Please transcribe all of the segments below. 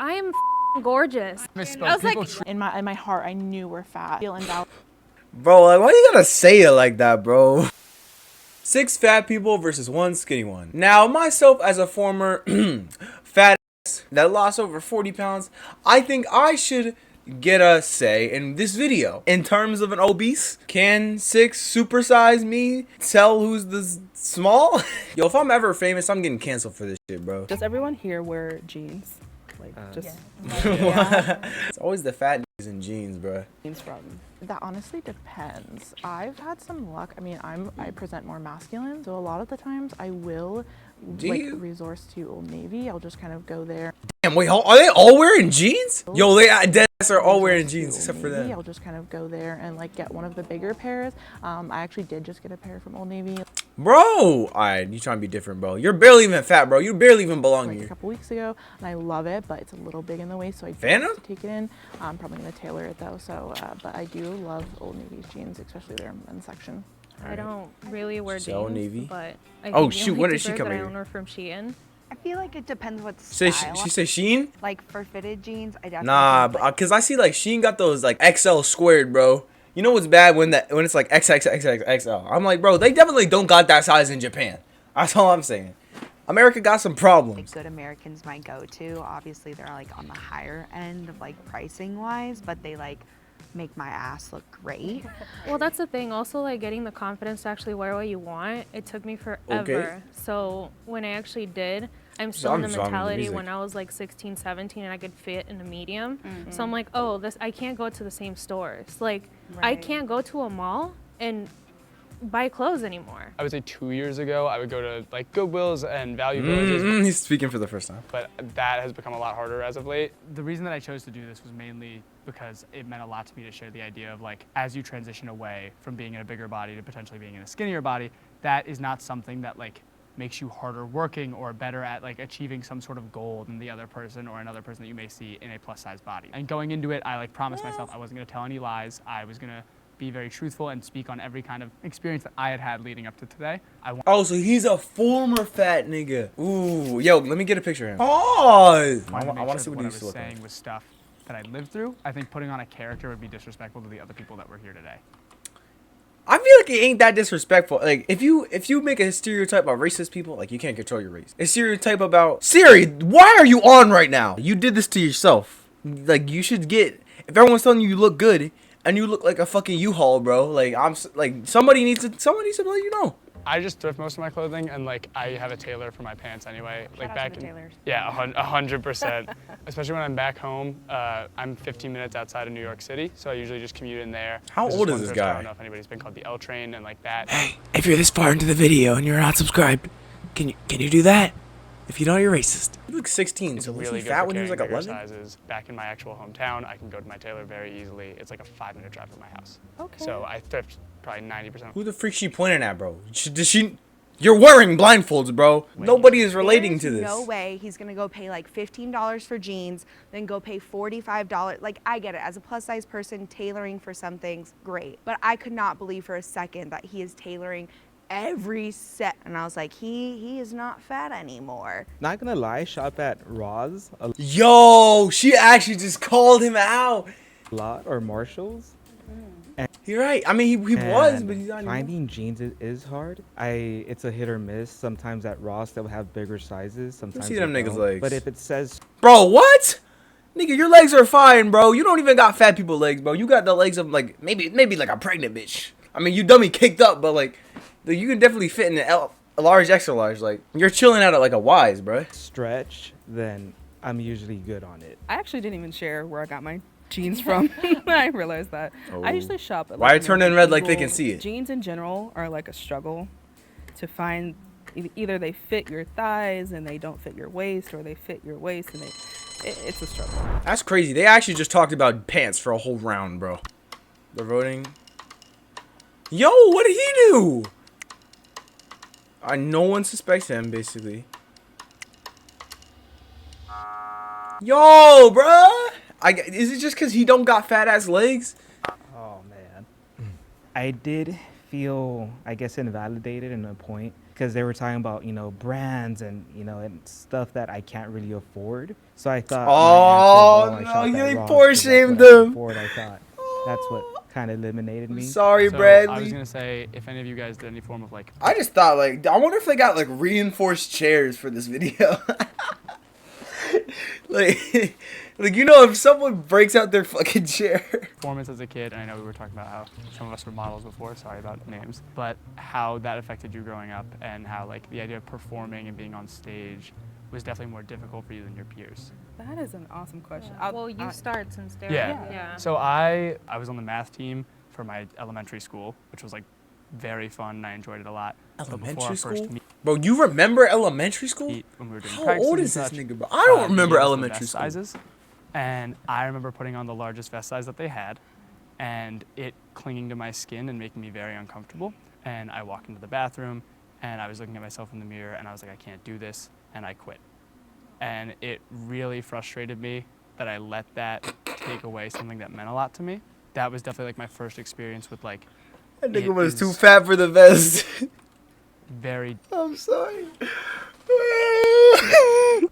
I am gorgeous. I was like, in my heart, I knew we're fat. Feeling down. Bro, like, why you gotta say it like that, bro? 6 fat people versus 1 skinny one. Now, myself as a former fat ass that lost over 40 pounds, I think I should get a say in this video. In terms of an obese, can 6 supersize me tell who's the small? Yo, if I'm ever famous, I'm getting canceled for this shit, bro. Does everyone here wear jeans? Like, just It's always the fat niggas in jeans, bro. jeans from. That honestly depends. I've had some luck. I mean, I present more masculine, so a lot of the times I will resource to Old Navy. I'll just kind of go there. Damn, wait, are they all wearing jeans? Yo, they dead ass are all wearing jeans except for them. I'll just kind of go there and like get one of the bigger pairs. I actually did just get a pair from Old Navy. Bro, alright, you trying to be different, bro. You're barely even fat, bro. You barely even belong Like here. a couple weeks ago, and I love it, but it's a little big in the waist, so I Phantom? have to take it in. I'm probably gonna tailor it though. So, but I do love Old Navy's jeans, especially their men's section. I don't really wear jeans, So Navy. but I Oh, think the shoot, only when did she t-shirt come that I here? own are from Shein. I feel like it depends what Say style. she say Sheen? Like for fitted jeans, I definitely Nah, think, like, cause I see like Sheen got those like XL squared, bro. You know what's bad when it's like XXXXXL. I'm like, bro, they definitely don't got that size in Japan. That's all I'm saying. America got some problems. good Americans might go to. Obviously, they're like on the higher end of like pricing wise, but they like make my ass look great. Well, that's the thing. Also, like getting the confidence to actually wear what you want, it took me forever. So when I actually did, I'm still in the I'm into mentality music. when I was like 16, 17 and I could fit in a medium. So I'm like, oh, I can't go to the same stores. Like I Right. can't go to a mall and buy clothes anymore. I would say 2 years ago, I would go to like Goodwills and Value Villages, He's speaking for the first time. but that has become a lot harder as of late. The reason that I chose to do this was mainly because it meant a lot to me to share the idea of like, as you transition away from being in a bigger body to potentially being in a skinnier body, that is not something that like makes you harder working or better at like achieving some sort of goal than the other person or another person that you may see in a plus size body. And going into it, I like promised myself I wasn't gonna tell any lies. I was gonna be very truthful and speak on every kind of experience that I had had leading up to today. Oh, so he's a former fat nigga. Ooh, yo, let me get a picture of him. Oh, I want to see what he used to I was look like. saying was stuff that I lived through. I think putting on a character would be disrespectful to the other people that were here today. I feel like it ain't that disrespectful. Like if you make a stereotype about racist people, like you can't control your race. A stereotype about Siri, why are you on right now? You did this to yourself. Like you should get, if everyone's telling you you look good and you look like a fucking U-Haul, bro. Like somebody needs to let you know. I just thrift most of my clothing, and like I have a tailor for my pants anyway. Like out back to the in, tailors. yeah, 100%. Especially when I'm back home. I'm 15 minutes outside of New York City, so I usually just commute in there. How There's old is one this thrift store, I guy? don't know if anybody's been called the L Train and like that. Hey, if you're this far into the video and you're not subscribed, can you do that? If you know you're racist. You look 16, It's so was really he good fat for when he was like carrying bigger 11? sizes. Back in my actual hometown, I can go to my tailor very easily. It's like a 5-minute drive from my house. Okay. So I thrift probably 90%. Who the freak she pointing at, bro? Does she? You're wearing blindfolds, bro. Nobody is relating to There's this. no way he's gonna go pay like $15 for jeans, then go pay $45. Like I get it, as a plus size person, tailoring for some things, great. But I could not believe for a second that he is tailoring every set. And I was like, he is not fat anymore. Not gonna lie, shop at Ross a Yo, she actually just called him out. lot or Marshalls. You're right. I mean, he was, And but he's not anymore. finding jeans is hard. It's a hit or miss. Sometimes at Ross they'll have bigger sizes. Sometimes see they them niggas' don't. legs. But if it says Bro, what? Nigga, your legs are fine, bro. You don't even got fat people legs, bro. You got the legs of like maybe like a pregnant bitch. I mean, you dummy caked up, but like you can definitely fit in a large, extra large. Like you're chilling out at like a Wise, bro. stretch, then I'm usually good on it. I actually didn't even share where I got my jeans from. I realized that. I usually shop at Why are you like, turning red like they can see it? Jeans in general are like a struggle to find. Either they fit your thighs and they don't fit your waist, or they fit your waist and it's a struggle. That's crazy. They actually just talked about pants for a whole round, bro. They're voting. Yo, what did he do? No one suspects him, basically. Yo, bruh. Is it just because he don't got fat ass legs? Oh man, I did feel, I guess, invalidated in a point because they were talking about, you know, brands and, you know, and stuff that I can't really afford. So I thought, Oh, no, you poor shamed them. I thought that's what kind of eliminated me. Sorry, So Bradley. I was gonna say, if any of you guys did any form of like, I just thought, like, I wonder if they got, like, reinforced chairs for this video. like, you know, if someone breaks out their fucking chair. performance as a kid, and I know we were talking about how some of us were models before, sorry about names, but how that affected you growing up and how, like, the idea of performing and being on stage was definitely more difficult for you than your peers. That is an awesome question. Well, you start since there. Yeah. So I was on the math team for my elementary school, which was like very fun and I enjoyed it a lot. Elementary school? Bro, you remember elementary school? When we were doing How old is and this such, nigga, bro? I don't remember we used the elementary vest school. sizes, and I remember putting on the largest vest size that they had and it clinging to my skin and making me very uncomfortable. And I walked into the bathroom and I was looking at myself in the mirror and I was like, I can't do this, and I quit. And it really frustrated me that I let that take away something that meant a lot to me. That was definitely like my first experience with like, That nigga it was is too fat for the vest. very. I'm sorry.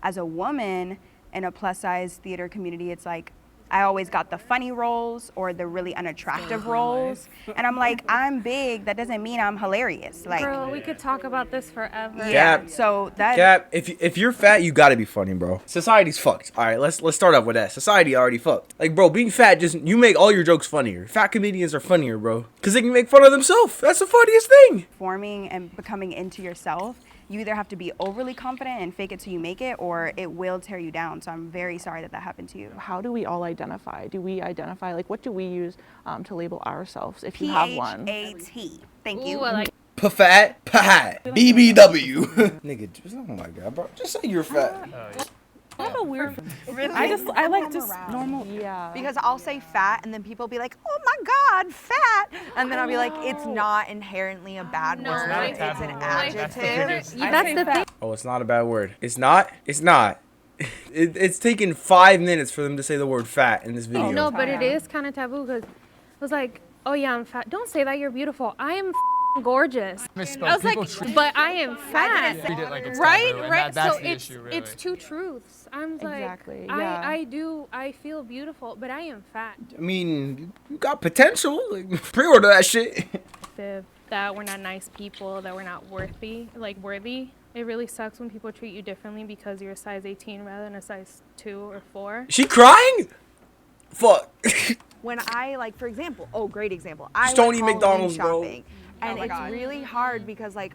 As a woman in a plus size theater community, it's like I always got the funny roles or the really unattractive roles. And I'm like, I'm big, that doesn't mean I'm hilarious. Like, Girl, we could talk about this forever. yeah. Gap. So that Cap, if you're fat, you gotta be funny, bro. Society's fucked. All right, let's start off with that. Society already fucked. Like, bro, being fat you make all your jokes funnier. Fat comedians are funnier, bro, because they can make fun of themselves. That's the funniest thing. forming and becoming into yourself, you either have to be overly confident and fake it till you make it, or it will tear you down. So I'm very sorry that that happened to you. How do we all identify? Do we identify, like, what do we use to label ourselves if you have one? P-H-A-T. Thank you. Ooh, I like Fat, pat, BBW. Nigga, oh my god, bro, just say you're fat. I have a weird. I like just normal. Yeah. Because I'll say fat and then people be like, oh my God, fat. And then I'll be like, it's not inherently a bad No, word. not a It's taboo an word. That's the adjective. biggest- that's the thing. Oh, it's not a bad word. It's not. It's not. It's taken 5 minutes for them to say the word fat in this video. No, but it is kind of taboo because it was like, oh yeah, I'm fat. Don't say that, you're beautiful. I am gorgeous. Misspoke. I was like, People treat but I am fat. treat it like it's Right, taboo, and right. that's So the issue, really. it's two truths. I'm like, Exactly, yeah. I feel beautiful, but I am fat. I mean, you got potential. Like, pre-order that shit. That we're not nice people, that we're not worthy. It really sucks when people treat you differently because you're a size 18 rather than a size 2 or 4. She crying? Fuck. When I, like, for example, great example. I Just don't went eat Halloween McDonald's, bro. shopping. And it's really hard because, like,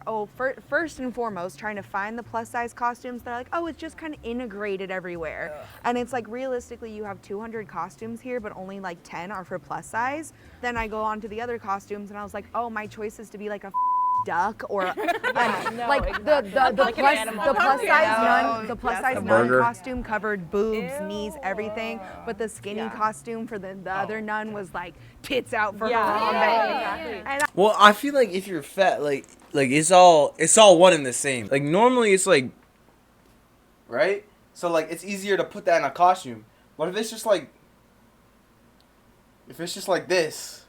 first and foremost, trying to find the plus size costumes, they're like, it's just kind of integrated everywhere. And it's like, realistically, you have 200 costumes here, but only like 10 are for plus size. Then I go on to the other costumes and I was like, my choice is to be like a duck or the plus size nun costume covered boobs, knees, everything, but the skinny costume for the other nun was like tits out for her mom. And Well, I feel like if you're fat, like it's all one and the same. Like normally it's like, right? So like it's easier to put that in a costume. But if it's just like this,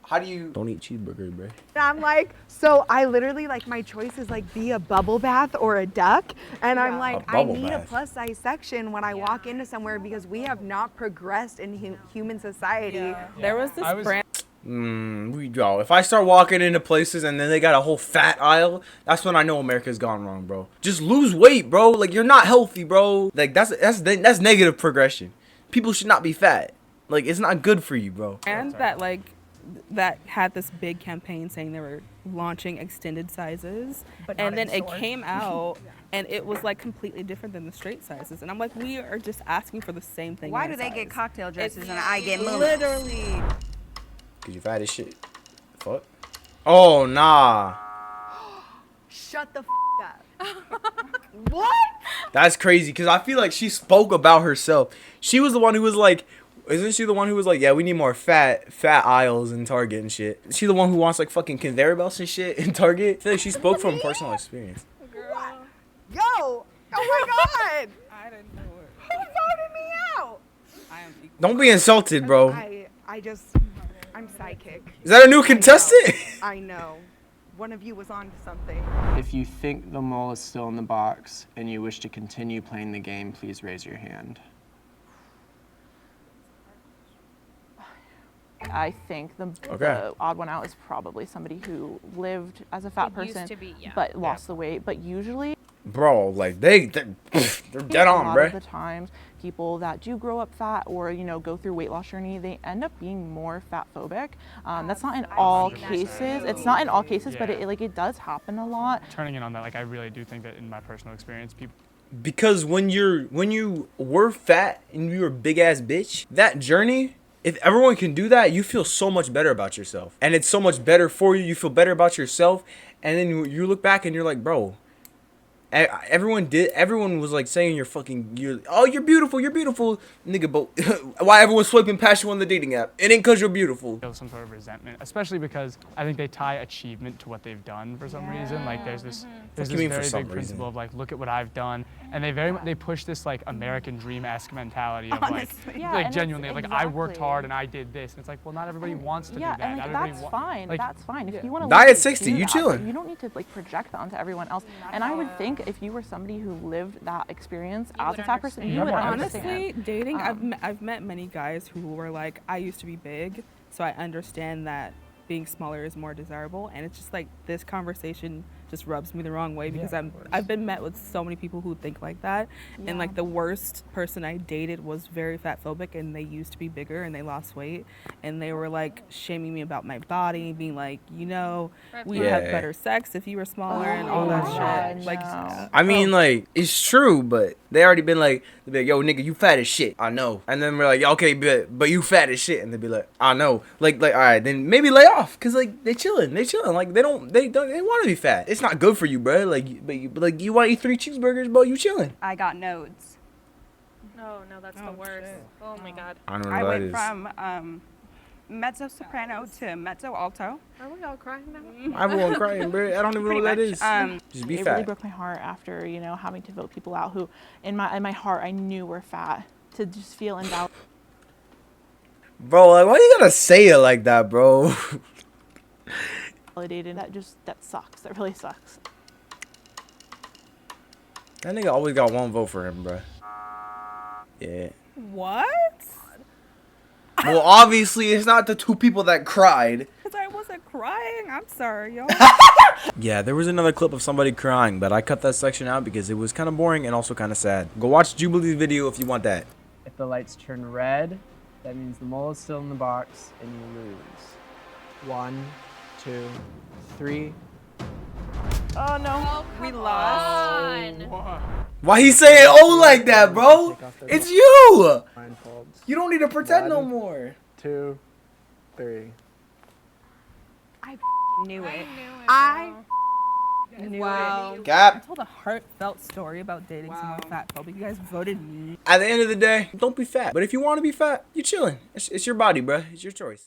how do you? Don't eat cheeseburger, bro. I'm like, so I literally, like, my choice is like be a bubble bath or a duck. And I'm like, I need a plus size section when I walk into somewhere because we have not progressed in human society. There was this brand. If I start walking into places and then they got a whole fat aisle, that's when I know America's gone wrong, bro. Just lose weight, bro. Like, you're not healthy, bro. Like, that's negative progression. People should not be fat. Like, it's not good for you, bro. And that had this big campaign saying they were launching extended sizes, and then it came out and it was like completely different than the straight sizes, and I'm like, we are just asking for the same thing. Why do they get cocktail dresses and I get moons? Literally. Cause you fat as shit. Fuck. Oh nah. Shut the up. What? That's crazy. Cause I feel like she spoke about herself. She was the one who was like, isn't she the one who was like, yeah, we need more fat aisles in Target and shit? Is she the one who wants like fucking conveyor belts and shit in Target? I feel like she spoke from personal experience. What? Yo! Oh my God! I didn't know it. Who voted me out? I am equal. Don't be insulted, bro. I'm psychic. Is that a new contestant? I know. one of you was on to something. If you think the mole is still in the box and you wish to continue playing the game, please raise your hand. I think the odd one out is probably somebody who lived as a fat It used person, to be, yeah. but lost the weight. But usually, Bro, like they're dead on, a lot bro. of the times, people that do grow up fat or go through weight loss journey, they end up being more fat phobic. That's not in all cases. It's not in all cases, but it does happen a lot. Turning in on that, like I really do think that in my personal experience, people. Because when you were fat and you were a big ass bitch, that journey, if everyone can do that, you feel so much better about yourself. And it's so much better for you. You feel better about yourself. And then you look back and you're like, bro, everyone was like saying you're beautiful, nigga, but why everyone's swiping past you on the dating app? It ain't cause you're beautiful. Feel some sort of resentment, especially because I think they tie achievement to what they've done for some reason. Like there's this very big principle of like, look at what I've done, and they push this like American dream-esque mentality of like genuinely like I worked hard and I did this, and it's like, well, not everybody wants to do that. And that's fine. That's fine. If you want to die at 60, you chilling. You don't need to like project that onto everyone else. And I would think if you were somebody who lived that experience as a fat person, you would understand. Honestly, dating, I've met many guys who were like, I used to be big, so I understand that being smaller is more desirable. And it's just like this conversation just rubs me the wrong way because I've been met with so many people who think like that. And like the worst person I dated was very fat phobic, and they used to be bigger and they lost weight, and they were like shaming me about my body, being like, we have better sex if you were smaller and all that shit. Like, I mean, like, it's true, but they already been like, they'll be like, yo, nigga, you fat as shit. I know. And then we're like, okay, but you fat as shit. And they'll be like, I know. Like, all right, then maybe lay off, cause like they chilling. Like they want to be fat. It's not good for you, bro. Like, but you want to eat 3 cheeseburgers, bro? You chilling. I got nodes. No, that's the worst. Shit. Oh my god. I don't know I what that went is. from mezzo soprano to mezzo alto. Are we all crying now? Everyone crying, bro. I don't even know what that is. Just be It fat. really broke my heart after having to vote people out who, in my heart, I knew were fat, to just feel invalidated. Bro, like, why you gotta say it like that, bro? That sucks. That really sucks. That nigga always got one vote for him, bro. Yeah. what? Well, obviously, it's not the 2 people that cried. Because I wasn't crying. I'm sorry, y'all. Yeah, there was another clip of somebody crying, but I cut that section out because it was kind of boring and also kind of sad. Go watch Jubilee's video if you want that. If the lights turn red, that means the mole is still in the box and you lose. 1, 2, 3. Oh no, we lost. Why he saying oh like that, bro? It's you. Blindfolds. You don't need to pretend no 1, more. 2, 3. I knew it. I Knew Wow. it. Cap. I told a heartfelt story about dating someone fat phobic. You guys voted me. At the end of the day, don't be fat. But if you want to be fat, you chilling. It's your body, bro. It's your choice.